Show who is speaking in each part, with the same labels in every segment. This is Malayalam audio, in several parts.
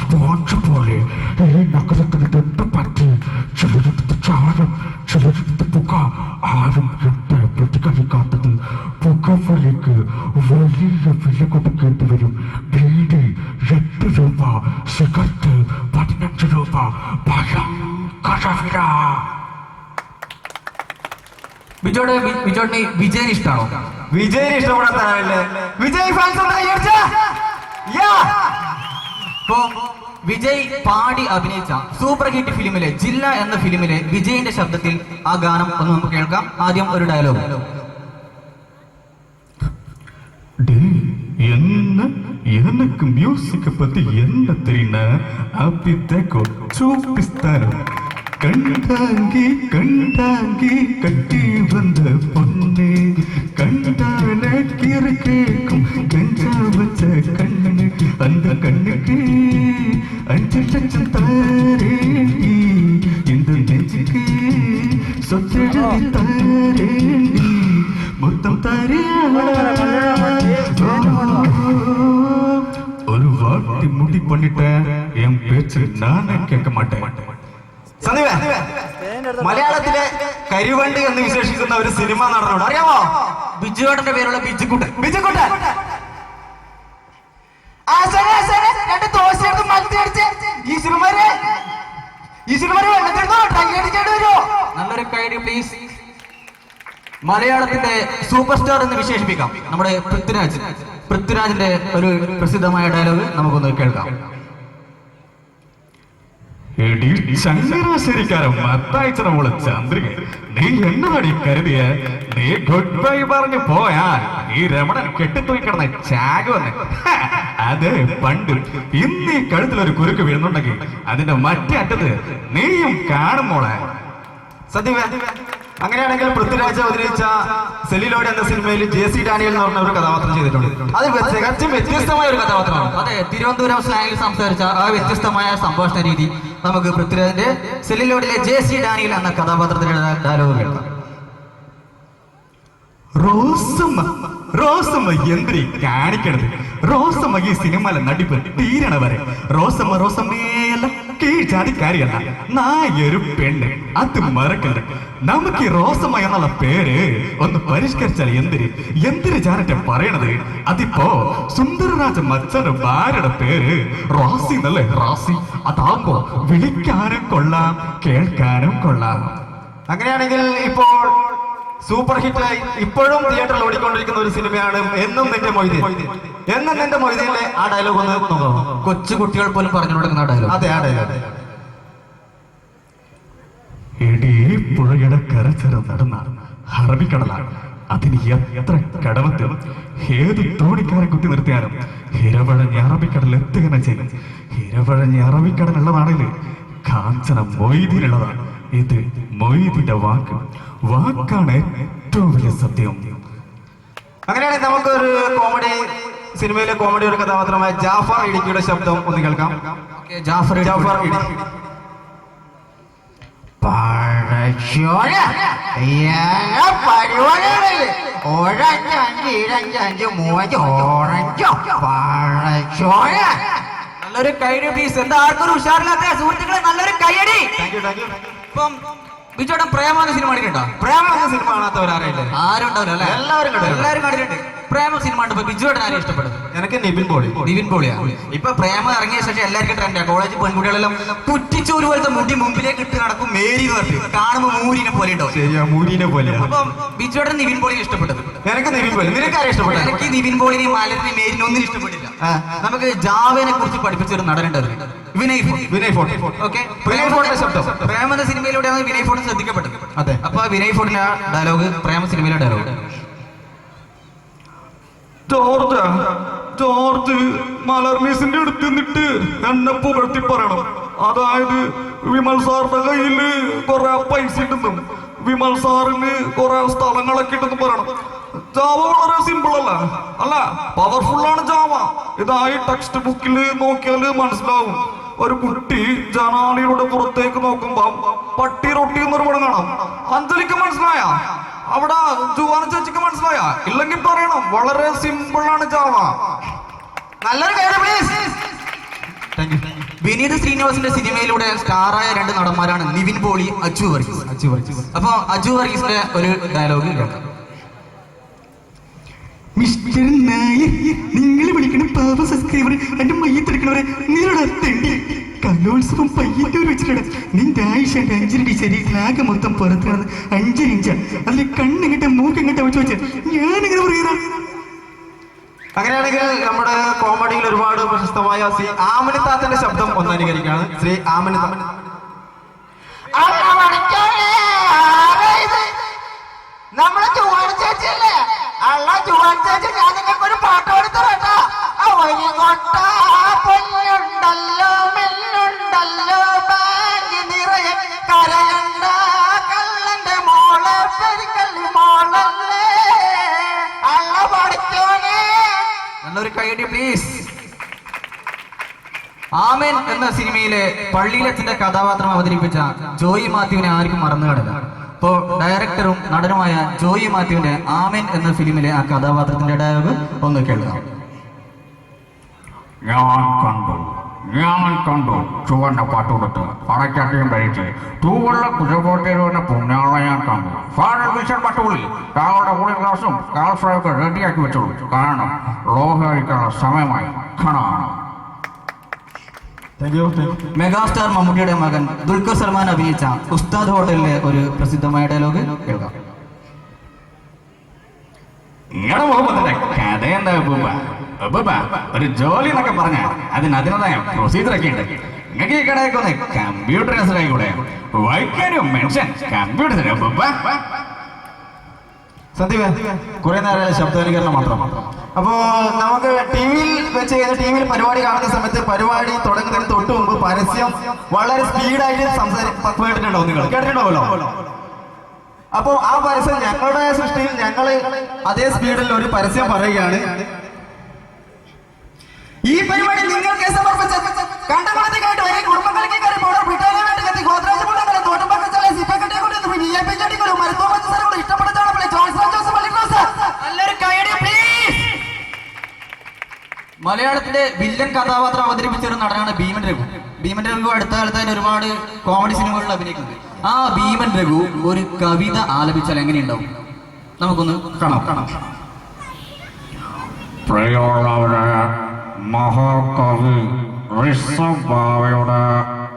Speaker 1: സ്പോഞ്ച് പോലെ ഈ നഗരത്തിന് തൊട്ടുപറ്റി ചിലരിടത്ത് ചാരം ചിലരിടത്ത് പുക. ആരും എന്റെ പ്രതികരിക്കാത്തത് പുകവലിക്ക് വലിയ വില കൊടുക്കേണ്ടി വരും. ബീഡി 8 രൂപ, സിഗരറ്റ് 15 രൂപ. ഭയങ്കര വില.
Speaker 2: വിജോട്ടിന് വിജയന് ഇഷ്ടമാണോ?
Speaker 3: വിജയന് ഇഷ്ടപ്പെടാത്തല്ലേ? വിജയ് ഫാൻസ്
Speaker 2: ഇപ്പോ വിജയ് പാടി അഭിനയിച്ച സൂപ്പർ ഹിറ്റ് ഫിലിമിലെ ജില്ല എന്ന ഫിലിമിലെ വിജയിന്റെ ശബ്ദത്തിൽ ആ ഗാനം ഒന്ന് നമുക്ക് കേൾക്കാം. ആദ്യം ഒരു ഡയലോഗ്.
Speaker 1: எனக்கு மியூசிக் பத்தி என்ன தெரியும்னா அப்பித்தேக்கோ சூப்பிஸ்தானோ கண்டாங்கி கண்டாங்கி கட்டி வந்த பொண்ணு கண்டான கீரை கேக்கும் கஞ்சா வச்ச கண்ணு அந்த கண்ணுக்கு 5 லட்சம் தாரேண்டி இந்த நெஞ்சுக்கு சொத்தெழுதி தாரேண்டி மொத்தம் தாரியா ஒரு வாட்டி முடி பண்ணிட்டேன் என் பேச்சு நானே கேட்க மாட்டேன்.
Speaker 3: മലയാളത്തിലെ കരിവണ്ടി എന്ന് വിശേഷിക്കുന്ന ഒരു സിനിമ നടനോട് അറിയാമോ?
Speaker 2: ബിജുവേട്ടന്റെ പേരുള്ള ബിജുക്കുട്ടൻ.
Speaker 3: ബിജുക്കുട്ടൻ
Speaker 2: നല്ലൊരു കൈഡി പ്ലീസ്. മലയാളത്തിന്റെ സൂപ്പർ സ്റ്റാർ എന്ന് വിശേഷിപ്പിക്കാം നമ്മുടെ പൃഥ്വിരാജിന്റെ ഒരു പ്രസിദ്ധമായ ഡയലോഗ് നമുക്കൊന്ന് കേൾക്കാം.
Speaker 1: എടി ചങ്ങനാശ്ശേരിക്കാരൻ മത്തായിച്ചറ മോള് ചന്ദ്രിക, നീ എന്നതാടി കരുതിയ? നീ ഗുഡ് ബൈ പറഞ്ഞു പോയാൽ ഈ രമണൻ കെട്ടിത്തൂയി കിടന്ന ചാഗ് വന്ന് അത് പണ്ട്. ഇന്ന് ഈ കഴുത്തിലൊരു കുരുക്ക് വീഴുന്നുണ്ടെങ്കിൽ അതിന്റെ മറ്റേ അറ്റത്ത് നീയും കാണും മോളെ.
Speaker 3: സത്യം. അങ്ങനെയാണെങ്കിൽ പൃഥ്വിരാജ് അവതരിച്ച സെല്ലിലോഡ് എന്ന സിനിമയിൽ JC ഡാനിയൽ എന്ന് പറഞ്ഞ ഒരു കഥാപാത്രം ചെയ്തിട്ടുണ്ട്. അത് തികച്ചും വ്യത്യസ്തമായ ഒരു കഥാപാത്രമാണ്.
Speaker 2: അതെ, തിരുവനന്തപുരം സ്ലാങ്ങിൽ സംസാരിച്ച ആ വ്യത്യസ്തമായ സംഭാഷണ രീതി നമുക്ക് പൃഥ്വിരാജിന്റെ സെല്ലിലോഡിലെ JC ഡാനിയൽ എന്ന കഥാപാത്രത്തിന്റെ ഡയലോഗ് കേൾക്കാം.
Speaker 1: റോസമ്മ എന്തിരി കാണിക്കണത്? റോസമ്മ ഈ സിനിമയിലെ നടിപ്പ് തീരണ വരെ റോസമ്മയല്ല കീഴ്ജാതിക്കാരിയല്ല, നായൊരു പെണ്ണ്. അത് മറക്കണ്ട. നമുക്ക് ഈ റോസമ്മ എന്നുള്ള പേര് ഒന്ന് പരിഷ്കരിച്ചാൽ എന്തിരി ജാനറ്റെ പറയണത്? അതിപ്പോ സുന്ദരരാജ മച്ചന്റെ ഭാര്യയുടെ പേര് റാസി എന്നല്ലേ? റാസി. അതാകുമ്പോ വിളിക്കാനും കൊള്ളാം, കേൾക്കാനും കൊള്ളാം.
Speaker 3: അങ്ങനെയാണെങ്കിൽ ഇപ്പോൾ സൂപ്പർ ഹിറ്റായി ഇപ്പോഴും തിയേറ്ററിൽ ഓടിക്കൊണ്ടിരിക്കുന്ന ഒരു സിനിമയാണ് എന്നും നിന്റെ മൊയ്തീൻ. എന്നും നിന്റെ മൊയ്തീനിലെ ആ ഡയലോഗ് ഒന്ന് നോക്കാം.
Speaker 2: കൊച്ചു കുട്ടികൾ പോലും പറഞ്ഞു കൊടുക്കുന്ന ഡയലോഗ്.
Speaker 3: അതെ, ആ ഡയലോഗ്.
Speaker 1: എടീ പുഴയുടെ കരച്ചര നടന്ന അറബിക്കടലാണ്. അതിന് എത്ര കടമത്തിൽ ഏത് തോണിക്കാരെ കുത്തി നിർത്തിയാലും ഇരവഴഞ്ഞ അറബിക്കടൽ എത്തുക തന്നെ ചെയ്യും. ഇരവഴഞ്ഞ അറബിക്കടലുള്ളതാണെങ്കിൽ കാഞ്ചന മൊയ്തീനുള്ളതാണ്. ഇത് മൊയ്തീന്റെ വാക്കാണ് ഏറ്റവും വലിയ സത്യം.
Speaker 3: അങ്ങനെയാണെങ്കിൽ നമുക്കൊരു സിനിമയിലെ കോമഡി ഒരു കഥാപാത്രമായ ജാഫർ ഇടുക്കിയുടെ ശബ്ദം ഒന്ന് കേൾക്കാം.
Speaker 2: ജാഫർ
Speaker 3: ഇടുക്കി.
Speaker 2: നല്ലൊരു കൈയടി പ്ലീസ്. എന്താ ആർക്കൊരു ഉഷാറില്ലാത്ത സുഹൃത്തുക്കളെ നല്ലൊരു കൈയടി. ഇപ്പം ബിജോട്ടൻ പ്രേമ എന്ന സിനിമ കണ്ടിട്ടുണ്ടോ?
Speaker 3: പ്രേമ എന്ന സിനിമ കാണാത്തവരാറിയില്ലേ?
Speaker 2: ആരും ഉണ്ടാവില്ല അല്ലെ? എല്ലാവരും കണ്ടിട്ടുണ്ട്. പ്രേമ സിനിമ കണ്ടപ്പോ ബിജുവേട്ടൻ ആരും ഇഷ്ടപ്പെടുന്നത്?
Speaker 3: എനിക്ക് നിവിൻ പോളിയാ.
Speaker 2: ഇപ്പൊ പ്രേമ ഇറങ്ങിയ ശേഷം എല്ലാവർക്കും ട്രെൻഡാ. കോളേജ് പെൺകുട്ടികളെല്ലാം കുറ്റിച്ചോര് പോലത്തെ മുടി മുമ്പിലേക്ക് ഇട്ട് നടക്കും. മേരി എന്ന് പറഞ്ഞു കാണുമ്പോ മൂരിനെ പോലെ ഉണ്ടോ?
Speaker 3: ശരിയാ, മൂരിനെ പോലെ.
Speaker 2: അപ്പൊ ബിജുവേട്ടൻ നിവിൻ പോളിനെ ഇഷ്ടപ്പെട്ടത്?
Speaker 3: എനിക്ക് നിവിൻ പോളി. നിനക്കാരെ ഇഷ്ടപ്പെട്ടത്?
Speaker 2: എനിക്ക് നിവിൻ പോളിനെയും മാലത്തിനെയും മേരിനെ ഒന്നും ഇഷ്ടപ്പെട്ടില്ല. നമുക്ക് ജാവേനെ കുറിച്ച് പഠിപ്പിച്ച ഒരു നടനുണ്ട്, വിനയ് ഫോർട്ട്. ഓക്കെ, പ്രേമ എന്ന സിനിമയിലൂടെയാണ് വിനയ് ഫോർട്ട് ശ്രദ്ധിക്കപ്പെട്ടത്.
Speaker 3: അതെ.
Speaker 2: അപ്പൊ വിനയ് ഫോർട്ടിന്റെ ഡയലോഗ് പ്രേമ സിനിമയിലെ ഡയലോഗ്.
Speaker 1: ജോർജ് മലർമീസിന്റെ അടുത്ത് നിന്നിട്ട് എന്നെ പുകഴ്ത്തി പറയണം. അതായത് വിമൽ സാറിന്റെ കയ്യില് കുറെ പൈസ ഇട്ടുന്നു, വിമൽ സാറിന് കുറെ സ്ഥലങ്ങളൊക്കെ ഇട്ടെന്ന് പറയണം. ജാവ വളരെ സിമ്പിൾ അല്ല പവർഫുൾ ആണ് ജാവ. ഇതായി ടെക്സ്റ്റ് ബുക്കിൽ നോക്കിയാല് മനസ്സിലാവും. ഒരു കുട്ടി ജനാലിയുടെ പുറത്തേക്ക് നോക്കുമ്പോ പട്ടി റൊട്ടി എന്നൊരു പടം കാണാം. അഞ്ജലിക്ക് മനസ്സിലായ? അവിടെ ജുവാന ചേച്ചിക്ക് മനസ്സിലായ? ഇല്ലെങ്കിൽ പറയണം. വളരെ സിമ്പിൾ ആണ് ജാവ.
Speaker 3: നല്ലൊരു കാര്യം പ്ലീസ്.
Speaker 2: വിനീത് ശ്രീനിവാസിന്റെ സിനിമയിലൂടെ സ്റ്റാറായ 2 നടന്മാരാണ് നിവിൻ പോളി, അജു വർഗീസ്. അപ്പൊ അജു വർഗീസിന്റെ ഒരു ഡയലോഗ് കേൾക്കാം.
Speaker 4: മിസ്റ്റർ നായർ, നിങ്ങൾ വിളിക്കണ പാവ സബ്സ്ക്രൈബർ എന്റെ മയ്യത്തെടുക്കണവരെ നീരുടെ അത്തണ്ടി കലോത്സവം പയ്യന്നൂർ വെച്ചിട്ടാണ് നിന്റെ ആയിഷന്റെ 5 അടി ശരീരത്തിലാകെ മൊത്തം പുറത്താണ് 5 ഇഞ്ച അതിൽ കണ്ണെങ്ങട്ട മൂക്കെങ്ങട്ട വെച്ച് വെച്ചാൽ ഞാനിങ്ങനെ പറയാ.
Speaker 3: അങ്ങനെയാണെങ്കിൽ നമ്മുടെ കോമഡിയിൽ ഒരുപാട് പ്രശസ്തമായ ശ്രീ ആമനിത്താത്തന്റെ ശബ്ദം ഒന്നനുകരിക്കാണ്. ശ്രീ ആമനിത്ത.
Speaker 5: നമ്മളെ ചുവാൻ ചേച്ചിയല്ലേ? അള്ള ചുവാൻ ചേച്ചി, ഞാൻ നിങ്ങൾക്ക് ഒരു പാട്ട് കൊടുത്തോ. പൊന്നുണ്ടല്ലോ മില്ലുണ്ടല്ലോ ബാങ്ക് നിറയെ കരയണ്ട കള്ളന്റെ മോളെ പെരിക്കല്ലി മോളല്ലേ അള്ള പഠിച്ചോനെ.
Speaker 2: നല്ലൊരു കൈയടി പ്ലീസ്. ആമേൻ എന്ന സിനിമയിലെ പള്ളിയിലച്ഛന്റെ കഥാപാത്രം അവതരിപ്പിച്ച ജോയി മാത്യുവിനെ ആർക്കും മറന്നു കാണില്ല. ഇപ്പോ ഡയറക്ടറും നടനുമായ ജോയി മാത്യുവിന്റെ ആമേൻ എന്ന ഫിലിമിലെ ആ കഥാപാത്രത്തിന്റെ ഡയലോഗ് ഒന്ന് കേൾക്കാം.
Speaker 6: ഞാൻ കണ്ടു ചുവന്ന പാട്ടുകൊടുത്ത് പടക്കട്ടയും കഴിച്ച് തൂവള്ള കുജപോട്ടേരുന്ന പുണ്യാള ഞാൻ കണ്ടു. ഫാദർ വിഷൻ പട്ടുള്ളി താങ്കളുടെ കൂടി ഗ്ലാസും കാൽഫ്രയൊക്കെ റെഡിയാക്കി വെച്ചോളൂ. കാരണം ലോഹരിക്കാനുള്ള സമയമായി കാണാം.
Speaker 2: മെഗാസ്റ്റാർ മമ്മൂട്ടിയുടെ മകൻ ദുൽഖർ സൽമാൻ അഭിനയിച്ച ഉസ്താദ് ഹോട്ടലിലെ ഒരു പ്രസിദ്ധമായ ഡയലോഗ് കേൾക്കാം.
Speaker 6: നിങ്ങളുടെ മുഹമ്മദിന്റെ കഥ എന്താ ഒരു ജോലി എന്നൊക്കെ പറഞ്ഞ അതിനതിനതായ പ്രൊസീജർ ഒക്കെ ഉണ്ട്. നിങ്ങൾക്ക് ഈ കടയൊക്കെ ഒന്ന് കമ്പ്യൂട്ടറൈസ്ഡായി കൂടെ വൈകാനും മെൻഷൻ കമ്പ്യൂട്ടർ.
Speaker 3: സന്ദീപ്, കുറെ നേരം ശബ്ദാനുകരണം മാത്രം. അപ്പോ നമുക്ക് ടിവിയിൽ വെച്ച് ടിവിയിൽ പരിപാടി കാണുന്ന സമയത്ത് പരിപാടി തുടങ്ങുന്നതിന് തൊട്ട് മുമ്പ് പരസ്യം വളരെ സ്പീഡായിട്ട് കേട്ടിട്ടുണ്ടാവും. നിങ്ങൾ കേട്ടിട്ടുണ്ടാവല്ലോ. അപ്പൊ ആ പരസ്യം ഞങ്ങളുടെ സൃഷ്ടിയിൽ ഞങ്ങൾ അതേ സ്പീഡിൽ ഒരു പരസ്യം പറയുകയാണ്.
Speaker 5: ഈ പരിപാടി നിങ്ങൾക്ക് സമർപ്പിച്ചത് കണ്ടമാനത്തേക്കായിട്ട് വരെ കുടുംബങ്ങൾക്ക് കയറി പോകണം ബ്രിട്ടാനിയ കത്തി ഗോദ്രാജ് മുണ്ടകളെ തോട്ടമ്പക്കച്ചാലെ സിപ്പക്കട്ടെ കൊണ്ട് മരുത്തോമഞ്ചാടികളും ഇഷ്ടപ്പെടുന്നതാണ്. നല്ലൊരു കൈയടി പ്ലീസ്.
Speaker 2: മലയാളത്തിലെ വില്ലൻ കഥാപാത്രം അവതരിപ്പിച്ച ഒരു നടനാണ് ഭീമൻ രഘു. ഭീമൻ രഘു അടുത്ത കാലത്തായിട്ട് ഒരുപാട് കോമഡി സിനിമകളിൽ അഭിനയിക്കുന്നുണ്ട്. ആ ഭീമൻ രഘു ഒരു കവിത ആലപിച്ചാൽ എങ്ങനെയുണ്ടാവും? നമുക്കൊന്ന് കാണാം.
Speaker 6: പ്രിയമുള്ളവരെ, മഹാകവി ഋഷഭാവയുടെ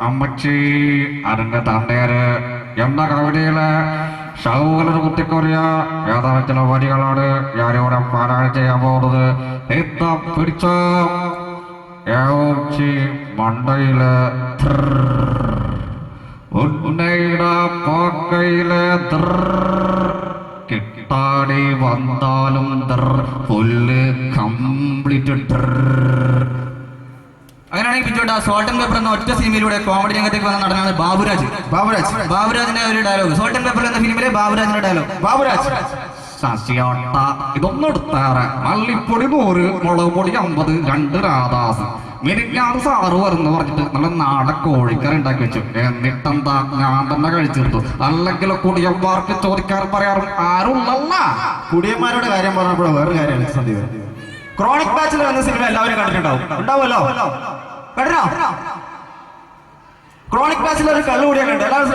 Speaker 6: അമ്മച്ചി അതിന്റെ തണ്ടേര് എന്ന കവിതയിലെ ശൗകലർ കുത്തിക്കൊറിയ ഏതാനും ചില വരികളാണ് ഞാനിവിടെ പാരായണം ചെയ്യാൻ പോകുന്നത്. പിടിച്ച മണ്ടയിലെ ഉന്നയുടെ പാക്കയിലെ കിട്ടാടി വന്നാലും പുല്ല് കംപ്ലീറ്റ്.
Speaker 2: അങ്ങനെയാണെങ്കിൽ പിന്നോട്ട് സോൾട്ട് ആൻഡ് പെപ്പർ എന്ന ഒറ്റ സിനിമയിലൂടെ കോമഡി രംഗത്തേക്ക് വന്ന നടനാണ് ബാബുരാജിന്റെ ഒരു ഡയലോഗ്. സോൾട്ട് ആൻഡ് പെപ്പർ എന്ന ഫിലിമിലെ ബാബുരാജിന്റെ ഡയലോഗ്.
Speaker 6: ശശിയോട്ട ഇതൊന്നും എടുത്താറ് മല്ലിപ്പൊടി 100, മുളക് പൊടി 50, 2 രാധാസ്. മിനിഞ്ഞാറ് സാറ് വരുന്നു പറഞ്ഞിട്ട് നല്ല നാടൻ കോഴിക്കറി ഉണ്ടാക്കി വെച്ചു. എന്നിട്ടെന്താ ഞാൻ തന്നെ കഴിച്ചിരുന്നു. അല്ലെങ്കിൽ കുടിയന്മാർക്ക് ചോദിക്കാൻ പറയാറും ആരുള്ളല്ല.
Speaker 3: കുടിയന്മാരുടെ കാര്യം പറഞ്ഞപ്പോൾ വേറൊരു കാര്യമാണ് സന്ദീപ്. ക്രോണിക് ബാച്ചിലർ എന്ന സിനിമ എല്ലാവരും ഉണ്ടാവുമല്ലോ. കണ്ടിനോ? ക്രോണിക് ബാച്ചിലർ ഒരു കള്ളുകൂടിയാ കണ്ടു. എല്ലാവരും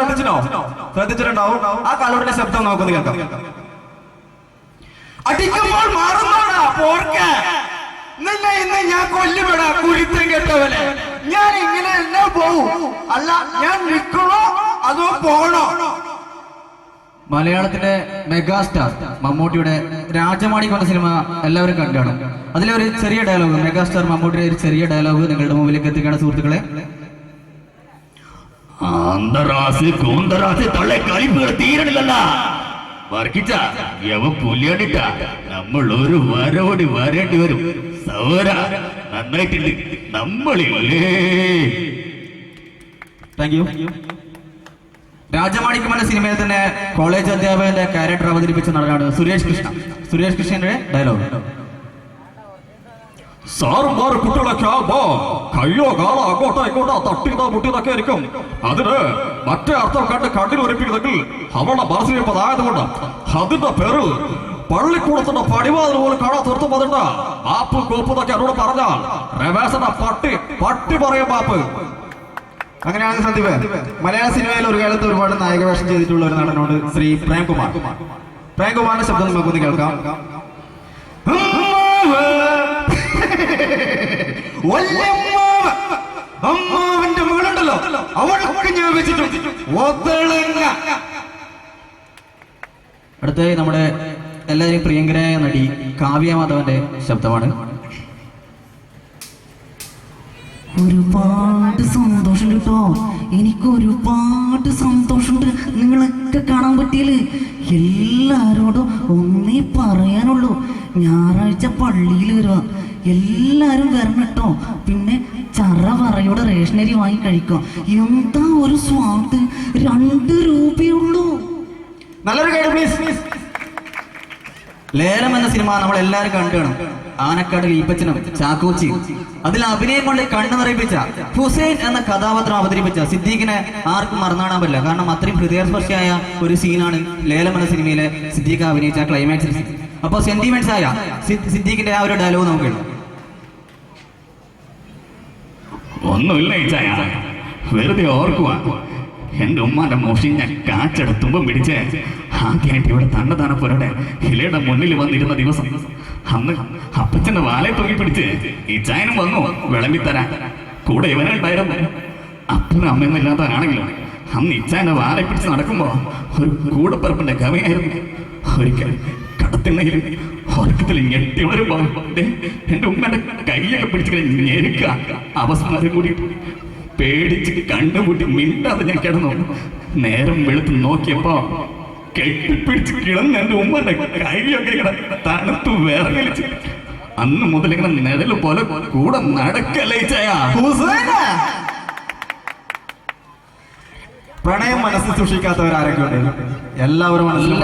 Speaker 3: ശ്രദ്ധിച്ചിട്ടുണ്ടാവും. ആ കള്ളുകൂടിന്റെ ശബ്ദം നമുക്കൊന്ന് കേൾക്കാം.
Speaker 4: അടിക്കുമ്പോൾ മാറുന്നോടാ പോർക്ക, നിന്നെ ഇന്ന് ഞാൻ കൊല്ലുപെടാ കുരുത്തം കെട്ടവനെ. ഞാൻ ഇങ്ങനെ തന്നെ പോവും. അല്ല, ഞാൻ നിൽക്കണോ അതോ പോകണോ?
Speaker 2: മലയാളത്തിലെ മെഗാസ്റ്റാർ മമ്മൂട്ടിയുടെ രാജമാണി എന്ന സിനിമ എല്ലാവരും കണ്ടാണ്. അതിലെ ഒരു ചെറിയ ഡയലോഗ്, മെഗാസ്റ്റാർ മമ്മൂട്ടിയുടെ ഒരു ചെറിയ ഡയലോഗ് നിങ്ങളുടെ മുമ്പിലേക്ക് എത്തിക്കുകയാണ് സുഹൃത്തുക്കളെ.
Speaker 6: അന്തരാസി കൂന്തരാസി തള്ളെ കളിപ്പുകൾ തീരണില്ലല്ല വർക്കിച്ച യവ പുലിയണിട്ട നമ്മൾ ഒരു വരവടി വരേണ്ടി വരും. സൗര നന്നായിട്ടുണ്ട് നമ്മളില്ലേ.
Speaker 2: Thank you. രാജമാണിക്യം എന്ന സിനിമയിൽ തന്നെ കോളേജ് അധ്യാപകന്റെ ക്യാരക്ടർ അവതരിപ്പിച്ച നടനാണ് സുരേഷ് കൃഷ്ണ. സുരേഷ് കൃഷ്ണന്റെ ഡയലോഗ്.
Speaker 1: സാറുമാർ കുട്ടികളൊക്കെ ആകുമ്പോ കയ്യോ കാലോ അങ്ങോട്ടോ ഇങ്ങോട്ടോ തട്ടിയതോ മുട്ടിയതൊക്കെ ആയിരിക്കും. അതിന് മറ്റേ അർത്ഥം കണ്ട് കണ്ണിലൊരിപ്പിക്കുന്നെങ്കിൽ അവളുടെ മനസ്സിലിപ്പതായതുകൊണ്ട് അതിന്റെ പേരിൽ പള്ളിക്കൂടത്തിന്റെ പടിവാതിൽ പോലും കാണാൻ തീർത്തും അതിന്റെ
Speaker 6: ബാപ്പ് കോപ്പതൊക്കെ അവരോട് പറഞ്ഞാൽ രമേശന്റെ പട്ടി പറയും ബാപ്പ്.
Speaker 3: അങ്ങനെയാണ് സന്ദീപ്. മലയാള സിനിമയിൽ ഒരു കാലത്ത് ഒരുപാട് നായക വേഷം ചെയ്തിട്ടുള്ള ഒരു നടനോട് ശ്രീ പ്രേംകുമാറിന്റെ ശബ്ദം നമുക്കൊന്ന് കേൾക്കാം.
Speaker 6: അമ്മാവന്റെ മകളുണ്ടല്ലോ, അവൾക്ക് ഞാൻ വെച്ചിട്ടുണ്ട്.
Speaker 2: അടുത്തതായി നമ്മുടെ എല്ലാവരും പ്രിയങ്കരായ നടി കാവ്യ മാധവന്റെ ശബ്ദമാണ്.
Speaker 7: ഒരുപാട് സന്തോഷം കേട്ടോ, എനിക്ക് ഒരുപാട് സന്തോഷമുണ്ട് നിങ്ങളൊക്കെ കാണാൻ പറ്റിയല്ലേ. എല്ലാരോടും ഒന്നേ പറയാനുള്ളൂ, ഞായറാഴ്ച പള്ളിയിൽ വരുക, എല്ലാരും വരണം കേട്ടോ. പിന്നെ ചറവറയുടെ റേഷനരി വാങ്ങി കഴിക്കാം. എന്താ ഒരു സ്വാദ്, 2 രൂപയുള്ളൂ.
Speaker 3: നല്ലൊരു ഗൈഡ് പ്ലീസ്.
Speaker 2: ലേലം എന്ന സിനിമ നമ്മൾ എല്ലാവരും കണ്ടു കാണും. ആനക്കാട് ഈപ്പച്ചനും ചാക്കോച്ചിയും അതിൽ അഭിനയം കൊണ്ട് കണ്ണു നിറയിപ്പിച്ച ഹുസൈൻ എന്ന കഥാപാത്രം അവതരിപ്പിച്ച സിദ്ദീഖിനെ ആർക്കും മറന്നാടാൻ പറ്റില്ല. കാരണം അത്രയും ഹൃദയസ്പർശിയായ ഒരു സീനാണ് ലേലം എന്ന സിനിമയിലെ സിദ്ദീഖ് അഭിനയിച്ച ക്ലൈമാക്സ് സീൻ. അപ്പോൾ സെന്റിമെന്റ്സ് ആയ സിദ്ദീഖിന്റെ ആ ഒരു ഡയലോഗ് നമുക്ക് കേൾക്കാം.
Speaker 6: ഒന്നുമില്ല ഇച്ചായ, വെറുതെ ഓർക്കുക. എന്റെ ഉമ്മാന്റെ മോഷിഞ്ഞ കാച്ചെടുത്തുമ്പം പിടിച്ച് ആദ്യമായിട്ട് ഇവിടെ തന്നതാനപ്പുരയുടെ ഇലയുടെ മുന്നിൽ വന്നിരുന്ന ദിവസം, അന്ന് അപ്പച്ചന്റെ വാലയെ പൊങ്ങി പിടിച്ച് ഇച്ചായനും വന്നു വിളമ്പിത്തരാൻ. കൂടെ ഇവനുണ്ടായിരുന്നു. അപ്പനും അമ്മയൊന്നുമില്ലാത്തവരാണെങ്കിലും അന്ന് ഇച്ചായന്റെ വാലയെ പിടിച്ച് നടക്കുമ്പോ ഒരു കൂടപ്പറപ്പിന്റെ കവിയായിരുന്നു. ഒരിക്കൽ കടത്തിണ്ണയിൽ ഉറക്കത്തിൽ ഞെട്ടി വരുമ്പോ എന്റെ ഉമ്മന്റെ കൈയൊക്കെ പിടിച്ചിങ്ങനെ ഞെരുക്ക. അവസാനം കൂടി പേടിച്ച് കണ്ണുകൂട്ടി മിണ്ടാതെ ഞാൻ കിടന്നു. നേരം വെളുത്ത് നോക്കിയപ്പോ കെട്ടിപ്പിടിച്ച് കിടന്ന് എന്റെ ഉമ്മന്റെ കൈയൊക്കെ തണുത്തു വിറങ്ങലിച്ച്. അന്ന് മുതൽ ഇങ്ങനെ നിഴല് പോലെ കൂടെ നടക്കല്ലേ ചായ.
Speaker 3: പ്രണയം മനസ്സിൽ സൂക്ഷിക്കാത്തവരാരൊക്കെ ഉണ്ട്? എല്ലാവരുടെ മനസ്സിലും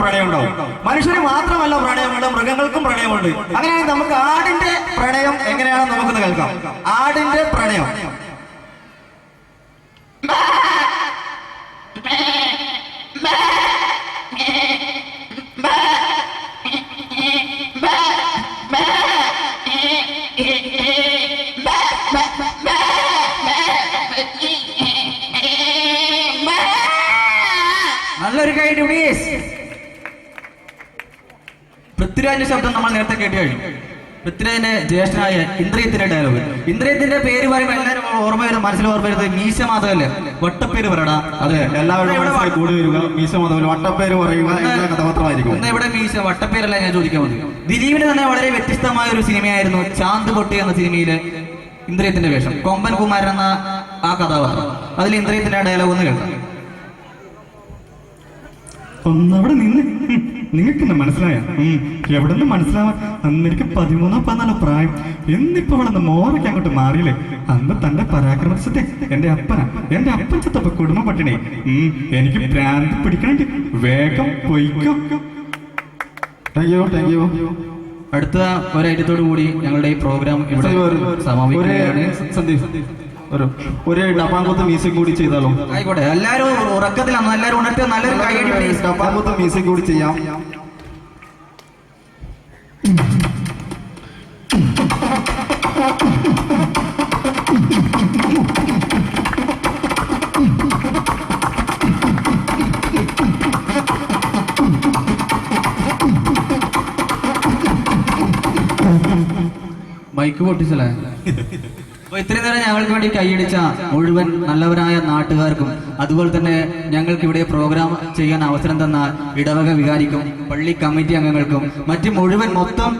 Speaker 3: പ്രണയം ഉണ്ടാവും. മനുഷ്യന് മാത്രമല്ല പ്രണയമുണ്ട്, മൃഗങ്ങൾക്കും പ്രണയമുണ്ട്. അങ്ങനെയാണെങ്കിൽ നമുക്ക് ആടിന്റെ പ്രണയം എങ്ങനെയാണെന്ന് നമുക്കൊന്ന് കേൾക്കാം. ആടിന്റെ പ്രണയം.
Speaker 2: നല്ലൊരു കൈഡ് പ്ലീസ്. പൃഥ്വിരാജിന്റെ ശബ്ദം നമ്മൾ നേരത്തെ കേട്ട് കഴിഞ്ഞു. പൃഥ്വിരാജിന്റെ ജ്യേഷ്ഠനായ ഇന്ദ്രിയത്തിന്റെ ഡയലോഗ്. ഇന്ദ്രിയത്തിന്റെ പേര് പറയുമ്പോൾ എല്ലാവരും ഓർമ്മ വരുന്നത്, മനസ്സിൽ ഓർമ്മ വരുന്നത് മീശ മാധവല്ലേ. വട്ടപ്പേര് പറയടാ.
Speaker 3: അതെ, എല്ലാവരും മനസ്സിലായി കൂടി വരിക. മീശ മാധവൻ വട്ടപ്പേര് പറയുക എന്ന കഥാപാത്രമായിരിക്കും.
Speaker 2: എന്നാ ഇവിടെ മീശ വട്ടപ്പേരല്ല ഞാൻ ചോദിക്കാൻ മതി. ദിലീപിന് തന്നെ വളരെ വ്യത്യസ്തമായ ഒരു സിനിമയായിരുന്നു ചാന്ത് പൊട്ടി എന്ന സിനിമയിലെ ഇന്ദ്രിയത്തിന്റെ വേഷം. കൊമ്പൻ കുമാരൻ എന്ന ആ കഥാപാത്രം. അതിൽ ഇന്ദ്രിയത്തിന്റെ ഡയലോഗ് ഒന്ന് കേൾക്കാം.
Speaker 4: ഒന്നവിടെ നിന്ന് നിങ്ങൾക്ക് എന്നെ മനസ്സിലായ? എവിടെ നിന്ന് മനസ്സിലാവാൻ? അന്ന് എനിക്ക് 13-14 പ്രായം. എന്നിപ്പോ അവിടെ നിന്ന് മോറയ്ക്ക് അങ്ങോട്ട് മാറിയില്ലേ? അന്ന് തന്റെ പരാക്രമത്തെ എന്റെ അപ്പൻ ചത്തപ്പോ കുടുംബം പട്ടിണി. എനിക്ക് ഭ്രാന്ത് പിടിക്കണുണ്ട്. വേഗം പൊയ്ക്കോ.
Speaker 3: Thank you.
Speaker 2: അടുത്ത ഒരൈറ്റത്തോടു കൂടി ഞങ്ങളുടെ ഈ പ്രോഗ്രാം ഇവിടെ സമാപിക്കുകയാണ്.
Speaker 3: ഒരു ഡപ്പാങ്കുത്ത് മ്യൂസിക് കൂടി ചെയ്താലോ?
Speaker 2: ആയിക്കോട്ടെ, എല്ലാരും ഉറക്കത്തിലാണ്. എല്ലാരും ഉണർത്തിയ നല്ലൊരു കൈയടി പ്ലീസ്.
Speaker 3: ഡപ്പാങ്കുത്ത് മ്യൂസിക് കൂടി ചെയ്യാം.
Speaker 2: മൈക്ക് പൊട്ടിച്ചല്ലേ. അപ്പൊ ഇത്രയും നേരം ഞങ്ങൾക്ക് വേണ്ടി കൈയടിച്ച മുഴുവൻ നല്ലവരായ നാട്ടുകാർക്കും അതുപോലെ തന്നെ ഞങ്ങൾക്ക് ഇവിടെ പ്രോഗ്രാം ചെയ്യാൻ അവസരം തന്ന ഇടവക വികാരിക്കും പള്ളി കമ്മിറ്റി അംഗങ്ങൾക്കും മറ്റ് മുഴുവൻ മൊത്തം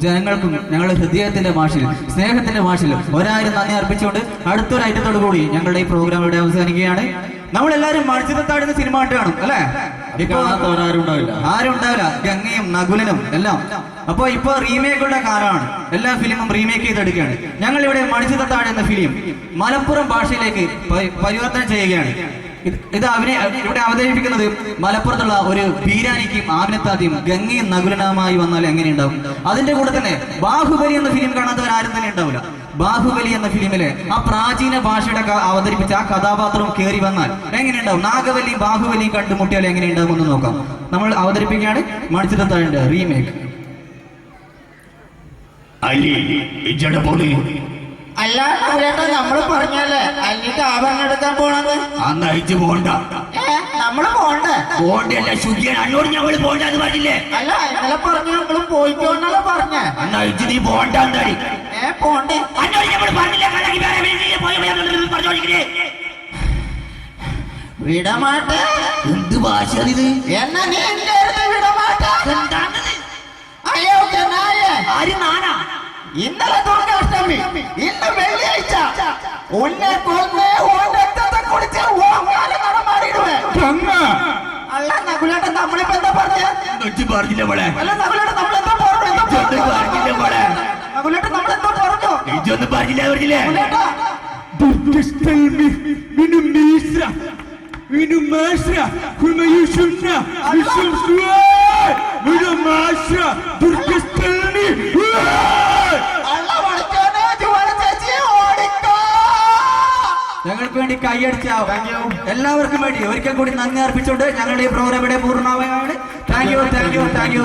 Speaker 2: ജനങ്ങൾക്കും ഞങ്ങളുടെ ഹൃദയത്തിന്റെ ഭാഷയിൽ സ്നേഹത്തിന്റെ ഭാഷയിൽ 1000 നന്ദി അർപ്പിച്ചുകൊണ്ട് അടുത്തൊരു ഐറ്റത്തോടു കൂടി ഞങ്ങളുടെ ഈ പ്രോഗ്രാം ഇവിടെ അവസാനിക്കുകയാണ്. നമ്മളെല്ലാരും മത്സ്യത്താടുന്ന സിനിമ കണ്ടു കാണും അല്ലെ? ആരും ഉണ്ടാവില്ല, ഗംഗയും നകുലനും എല്ലാം. അപ്പൊ ഇപ്പൊ റീമേക്കുകളുടെ കാലമാണ്. എല്ലാ ഫിലിമും റീമേക്ക് ചെയ്തെടുക്കുകയാണ്. ഞങ്ങൾ ഇവിടെ മത്സ്യത്താട് എന്ന ഫിലിം മലപ്പുറം ഭാഷയിലേക്ക് പരിവർത്തനം ചെയ്യുകയാണ്. ഇത് ഇവിടെ അവതരിപ്പിക്കുന്നത് മലപ്പുറത്തുള്ള ഒരു ബീരാനിക്കും ആഗ്നത്താദ്യം ഗംഗയും നകുലനുമായി വന്നാൽ എങ്ങനെയുണ്ടാവും? അതിന്റെ കൂടെ തന്നെ ബാഹുബലി എന്ന ഫിലിം കാണാത്തവരാരും തന്നെ ഉണ്ടാവില്ല. ബാഹുബലി എന്ന ഫിലിമിലെ ആ പ്രാചീന ഭാഷയുടെ അവതരിപ്പിച്ച ആ കഥാപാത്രം കയറി വന്നാൽ എങ്ങനെയുണ്ടാവും? നാഗവല്ലിയും ബാഹുബലിയും കണ്ടുമുട്ടിയാൽ എങ്ങനെയുണ്ടാവും എന്ന് നോക്കാം. നമ്മൾ അവതരിപ്പിക്കുകയാണ് മത്സ്യത്താടിന്റെ റീമേക്ക്.
Speaker 6: അലി ഇജട പോണ്
Speaker 5: അല്ല നകുലേട്ടാ നമ്മള് പറഞ്ഞല്ലേ അല്ലിട്ട് ആഭരണം എടുക്കാൻ പോണെന്ന്.
Speaker 6: അന്ന് അയച്ചു പോണ്ട
Speaker 5: നമ്മള് പോണ്ടേ?
Speaker 6: പോണ്ടല്ല ശുദ്ധിയാണ് അന്നോട് ഞമ്മള് പോണ്ടെന്ന് പറഞ്ഞില്ലേ?
Speaker 5: അല്ല ഇന്നലെ പറഞ്ഞു നിങ്ങളും പോയിക്കോന്നല്ലേ പറഞ്ഞേ.
Speaker 6: അന്ന് അയച്ചു നീ പോണ്ട എന്താടി
Speaker 5: പോണ്ടേ?
Speaker 6: അന്നോട് ഞമ്മള് പറഞ്ഞില്ല
Speaker 5: വിടമാട്ടെ.
Speaker 6: എന്ത് ഭാഷ ഇത്?
Speaker 5: എന്നാ നീ എന്റെ അടുത്ത് വിടമാട്ടെ.
Speaker 6: എന്താണത്?
Speaker 5: അയോഗ്യനായ
Speaker 6: ആര് നാനാ?
Speaker 5: ഇന്നലെ ദുർഗാഷ്ടമി, ഇന്ന് വെള്ളിയാഴ്ച. ഉന്നെ കൊന്നേ ഓൻ രക്തത്തെ കുടിച്ച് ഓങ്കാരം നടമാടിയിടുവേ. അല്ല നകുലേട്ടൻ നമ്മളിപ്പോ എന്താ പറഞ്ഞേ?
Speaker 6: പറഞ്ഞില്ല മോളെ,
Speaker 5: അല്ല നകുലേട്ടൻ നമ്മളെന്താ പറഞ്ഞു?
Speaker 6: പറഞ്ഞില്ല മോളെ,
Speaker 5: നകുലേട്ടൻ നമ്മളെന്തോ പറഞ്ഞു?
Speaker 6: ഇതൊന്നും പറഞ്ഞില്ല പറഞ്ഞില്ലേ?
Speaker 5: നകുലേട്ടാ, അള്ള വളച്ചോനെ ജുവാന ചേച്ചി ഓടിക്കോ.
Speaker 2: ഞങ്ങൾക്ക് വേണ്ടി കൈയടിച്ചാവും. എല്ലാവർക്കും വേണ്ടി ഒരിക്കൽ കൂടി നന്ദി അർപ്പിച്ചുകൊണ്ട് ഞങ്ങളുടെ ഈ പ്രോഗ്രാം ഇവിടെ പൂർണ്ണമാവുകയാണ്. Thank U.